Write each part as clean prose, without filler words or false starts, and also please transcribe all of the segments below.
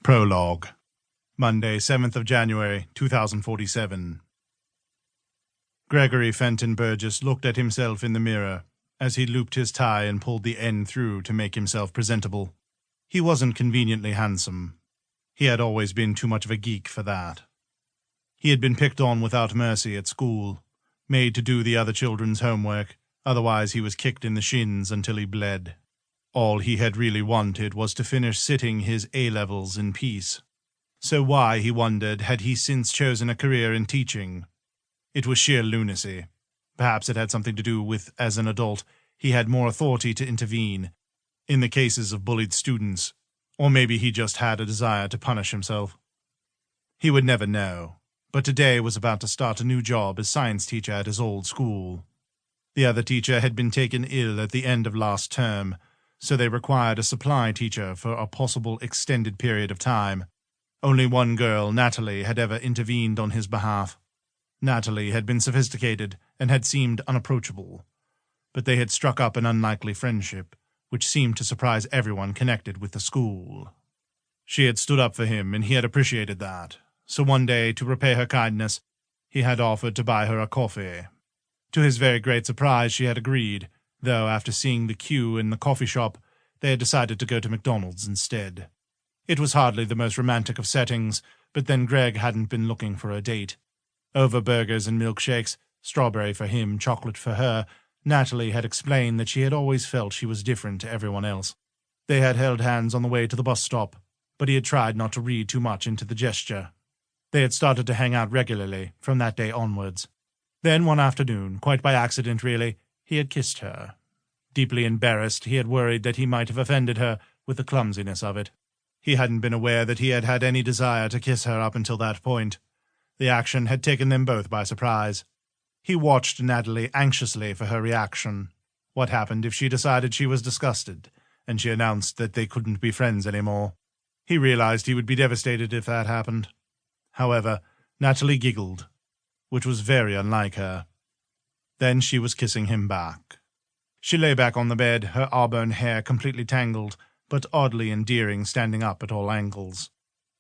Prologue. Monday, 7th of January, 2047. Gregory Fenton-Burgess looked at himself in the mirror as he looped his tie and pulled the end through to make himself presentable. He wasn't conveniently handsome. He had always been too much of a geek for that. He had been picked on without mercy at school, made to do the other children's homework, otherwise he was kicked in the shins until he bled. All he had really wanted was to finish sitting his A-levels in peace. So why, he wondered, had he since chosen a career in teaching? It was sheer lunacy. Perhaps it had something to do with, as an adult, he had more authority to intervene in the cases of bullied students, or maybe he just had a desire to punish himself. He would never know, but today was about to start a new job as science teacher at his old school. The other teacher had been taken ill at the end of last term, so they required a supply teacher for a possible extended period of time. Only one girl, Natalie, had ever intervened on his behalf. Natalie had been sophisticated and had seemed unapproachable, but they had struck up an unlikely friendship, which seemed to surprise everyone connected with the school. She had stood up for him, and he had appreciated that, so one day, to repay her kindness, he had offered to buy her a coffee. To his very great surprise, she had agreed, though after seeing the queue in the coffee shop, they had decided to go to McDonald's instead. It was hardly the most romantic of settings, but then Greg hadn't been looking for a date. Over burgers and milkshakes, strawberry for him, chocolate for her, Natalie had explained that she had always felt she was different to everyone else. They had held hands on the way to the bus stop, but he had tried not to read too much into the gesture. They had started to hang out regularly from that day onwards. Then one afternoon, quite by accident really, he had kissed her. Deeply embarrassed, he had worried that he might have offended her with the clumsiness of it. He hadn't been aware that he had had any desire to kiss her up until that point. The action had taken them both by surprise. He watched Natalie anxiously for her reaction. What happened if she decided she was disgusted, and she announced that they couldn't be friends anymore? He realized he would be devastated if that happened. However, Natalie giggled, which was very unlike her. Then she was kissing him back. She lay back on the bed, her auburn hair completely tangled, but oddly endearing, standing up at all angles.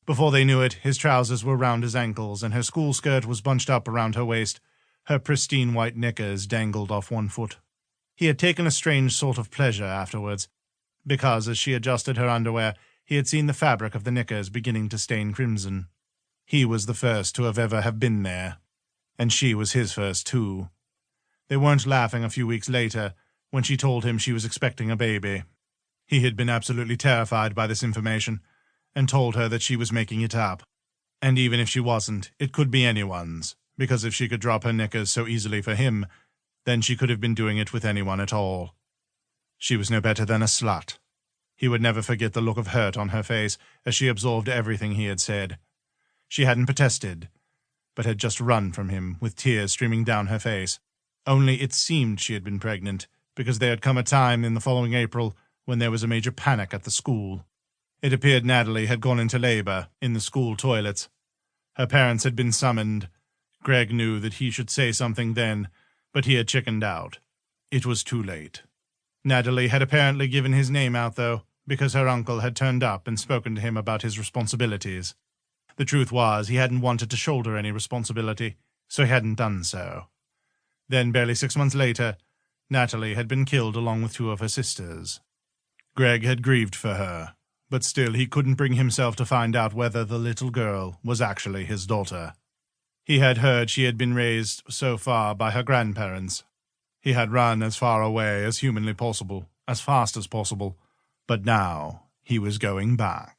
Before they knew it, his trousers were round his ankles, and her school skirt was bunched up around her waist. Her pristine white knickers dangled off one foot. He had taken a strange sort of pleasure afterwards, because as she adjusted her underwear, he had seen the fabric of the knickers beginning to stain crimson. He was the first to have been there, and she was his first too. They weren't laughing a few weeks later, when she told him she was expecting a baby. He had been absolutely terrified by this information, and told her that she was making it up. And even if she wasn't, it could be anyone's, because if she could drop her knickers so easily for him, then she could have been doing it with anyone at all. She was no better than a slut. He would never forget the look of hurt on her face as she absorbed everything he had said. She hadn't protested, but had just run from him, with tears streaming down her face. Only it seemed she had been pregnant, because there had come a time in the following April when there was a major panic at the school. It appeared Natalie had gone into labor in the school toilets. Her parents had been summoned. Greg knew that he should say something then, but he had chickened out. It was too late. Natalie had apparently given his name out, though, because her uncle had turned up and spoken to him about his responsibilities. The truth was, he hadn't wanted to shoulder any responsibility, so he hadn't done so. Then, barely 6 months later, Natalie had been killed along with 2 of her sisters. Greg had grieved for her, but still he couldn't bring himself to find out whether the little girl was actually his daughter. He had heard she had been raised so far by her grandparents. He had run as far away as humanly possible, as fast as possible, but now he was going back.